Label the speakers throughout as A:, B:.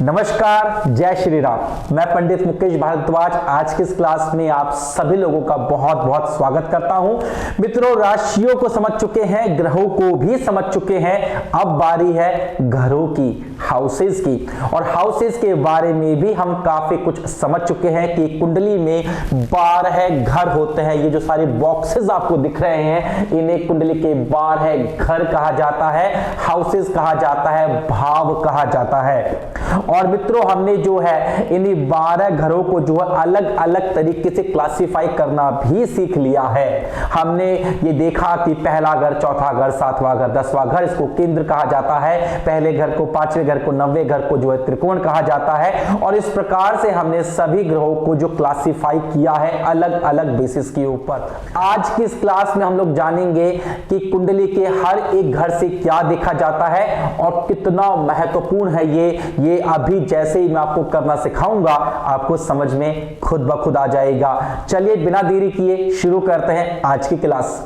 A: नमस्कार, जय श्री राम। मैं पंडित मुकेश भारद्वाज आज की इस क्लास में आप सभी लोगों का बहुत बहुत स्वागत करता हूं। मित्रों, राशियों को समझ चुके हैं, ग्रहों को भी समझ चुके हैं, अब बारी है घरों की, हाउसेस की। और हाउसेस के बारे में भी हम काफी कुछ समझ चुके हैं कि कुंडली में 12 घर होते हैं। ये जो सारे बॉक्सेस आपको दिख रहे हैं, इन्हें कुंडली के 12 घर कहा जाता है, हाउसेस कहा जाता है, भाव कहा जाता है। और मित्रों, हमने जो है इन्हीं 12 घरों को जो है अलग अलग तरीके से क्लासिफाई करना भी सीख लिया है। हमने ये देखा कि पहला घर, चौथा घर, 7वां घर, 10वां घर, इसको केंद्र कहा जाता है। पहले घर को, 5वें घर को, 9वें घर को जो है त्रिकोण कहा जाता है। और इस प्रकार से हमने सभी ग्रहों को जो क्लासिफाई किया है अलग अलग बेसिस के ऊपर। आज की इस क्लास में हम लोग जानेंगे कि कुंडली के हर एक घर से क्या देखा जाता है और कितना महत्वपूर्ण है ये अभी जैसे ही मैं आपको करना सिखाऊंगा आपको समझ में खुद ब खुद आ जाएगा। चलिए बिना देरी किए शुरू करते हैं आज की क्लास।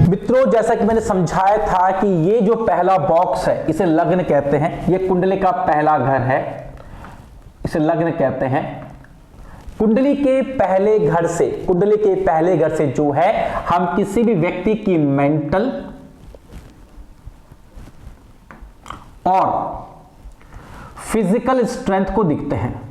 A: मित्रों, जैसा कि मैंने समझाया था कि ये जो पहला बॉक्स है इसे लग्न कहते हैं। ये कुंडली का पहला घर है, इसे लग्न कहते हैं। कुंडली के पहले घर से, कुंडली के पहले घर से जो है हम किसी भी व्यक्ति की मेंटल और फिजिकल स्ट्रेंथ को दिखते हैं।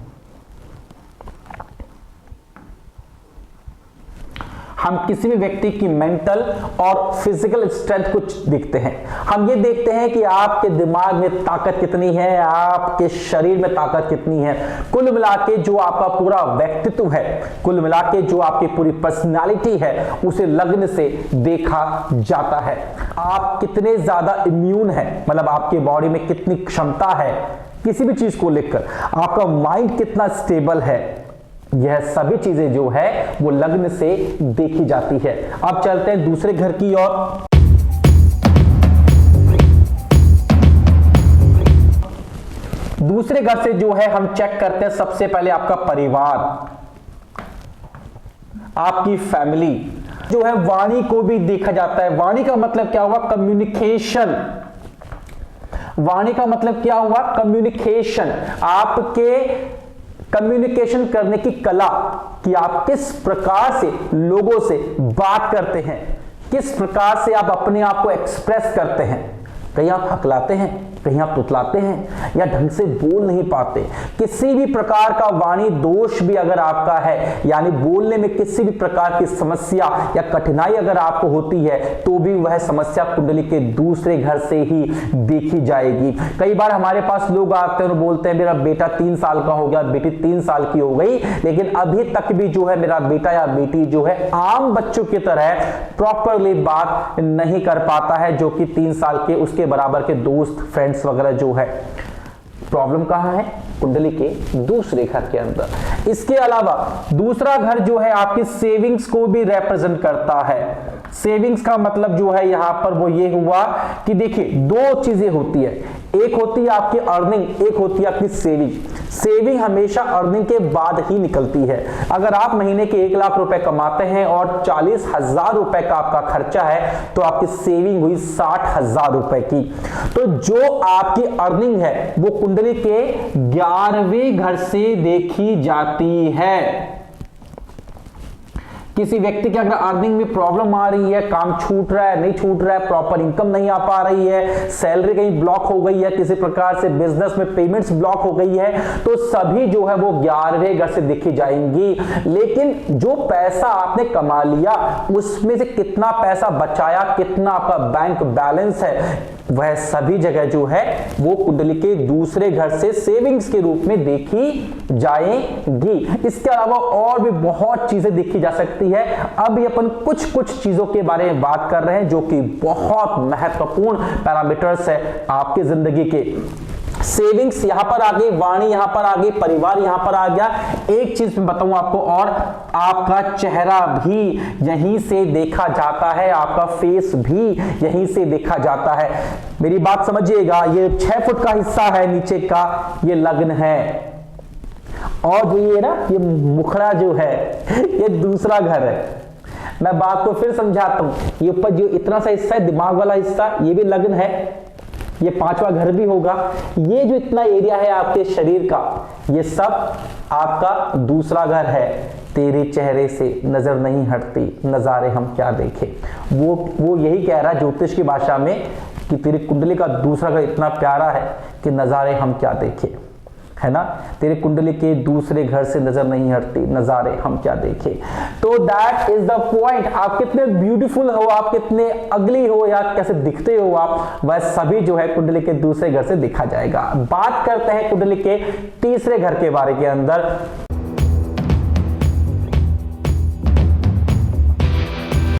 A: हम किसी भी व्यक्ति की मेंटल और फिजिकल स्ट्रेंथ को दिखते हैं। हम ये देखते हैं कि आपके दिमाग में ताकत कितनी है, आपके शरीर में ताकत कितनी है। कुल मिला के जो आपका पूरा व्यक्तित्व है, कुल मिला के जो आपकी पूरी पर्सनालिटी है, उसे लग्न से देखा जाता है। आप कितने ज्यादा इम्यून है, मतलब आपके बॉडी में कितनी क्षमता है किसी भी चीज को लेकर, आपका माइंड कितना स्टेबल है, यह सभी चीजें जो है वो लग्न से देखी जाती है। अब चलते हैं दूसरे घर की ओर। दूसरे घर से जो है हम चेक करते हैं सबसे पहले आपका परिवार, आपकी फैमिली जो है। वाणी को भी देखा जाता है। वाणी का मतलब क्या हुआ? कम्युनिकेशन। वाणी का मतलब क्या हुआ? कम्युनिकेशन। आपके कम्युनिकेशन करने की कला, कि आप किस प्रकार से लोगों से बात करते हैं, किस प्रकार से आप अपने आप को एक्सप्रेस करते हैं। कहीं आप हकलाते हैं, कहीं आप तुतलाते हैं या ढंग से बोल नहीं पाते। किसी भी प्रकार का वाणी दोष भी अगर आपका है, यानी बोलने में किसी भी प्रकार की समस्या या कठिनाई अगर आपको होती है, तो भी वह समस्या कुंडली के दूसरे घर से ही देखी जाएगी। कई बार हमारे पास लोग आते हैं और बोलते हैं मेरा बेटा 3 साल का हो गया, बेटी 3 साल की हो गई, लेकिन अभी तक भी जो है मेरा बेटा या बेटी जो है आम बच्चों की तरह प्रॉपरली बात नहीं कर पाता है, जो कि 3 साल के उसके बराबर के दोस्त, फ्रेंड्स वगैरह जो है। प्रॉब्लम कहां है? कुंडली के दूसरे घर के अंदर। इसके अलावा दूसरा घर जो है आपकी सेविंग्स को भी रिप्रेजेंट करता है। सेविंग्स का मतलब जो है यहां पर वो ये हुआ कि देखिए 2 चीजें होती है, एक होती है आपकी अर्निंग, एक होती है आपकी सेविंग। सेविंग हमेशा अर्निंग के बाद ही निकलती है। अगर आप महीने के 1 लाख रुपए कमाते हैं और 40,000 रुपए का आपका खर्चा है, तो आपकी सेविंग हुई 60,000 रुपए की। तो जो आपकी अर्निंग है वो कुंडली के 11वें घर से देखी जाती है। किसी व्यक्ति के अगर अर्निंग में प्रॉब्लम आ रही है, काम छूट रहा है, नहीं छूट रहा है, प्रॉपर इनकम नहीं आ पा रही है, सैलरी कहीं ब्लॉक हो गई है, किसी प्रकार से बिजनेस में पेमेंट्स ब्लॉक हो गई है, तो सभी जो है वो 11वें घर से देखी जाएंगी। लेकिन जो पैसा आपने कमा लिया उसमें से कितना पैसा बचाया, कितना आपका बैंक बैलेंस है, वह सभी जगह जो है वो कुंडली के दूसरे घर से सेविंग्स के रूप में देखी जाएंगी। इसके अलावा और भी बहुत चीजें देखी जा सकती है। अभी अपन कुछ कुछ चीजों के बारे में बात कर रहे हैं जो कि बहुत महत्वपूर्ण पैरामीटर्स है आपकी जिंदगी के। सेविंग्स यहां पर आ गई, वाणी यहां पर आ गई, परिवार यहां पर आ गया। एक चीज मैं बताऊं आपको, और आपका चेहरा भी यहीं से देखा जाता है, आपका फेस भी यहीं से देखा जाता है। मेरी बात समझिएगा, ये 6 फुट का हिस्सा है नीचे का, ये लग्न है, और जो ये ना ये मुखड़ा जो है ये दूसरा घर है। मैं बात को फिर समझाता हूं, ये ऊपर जो इतना सा हिस्सा है दिमाग वाला हिस्सा, ये भी लग्न है, ये पांचवा घर भी होगा। ये जो इतना एरिया है आपके शरीर का, ये सब आपका दूसरा घर है। तेरे चेहरे से नजर नहीं हटती, नजारे हम क्या देखें। वो यही कह रहा है ज्योतिष की भाषा में कि तेरी कुंडली का दूसरा घर इतना प्यारा है कि नजारे हम क्या देखें, है ना। तेरे कुंडली के दूसरे घर से नजर नहीं हटती, नजारे हम क्या देखें। तो दैट इज द पॉइंट। आप कितने ब्यूटीफुल हो, आप कितने अगली हो या कैसे दिखते हो आप, वह सभी जो है कुंडली के दूसरे घर से दिखा जाएगा। बात करते हैं कुंडली के तीसरे घर के बारे के अंदर।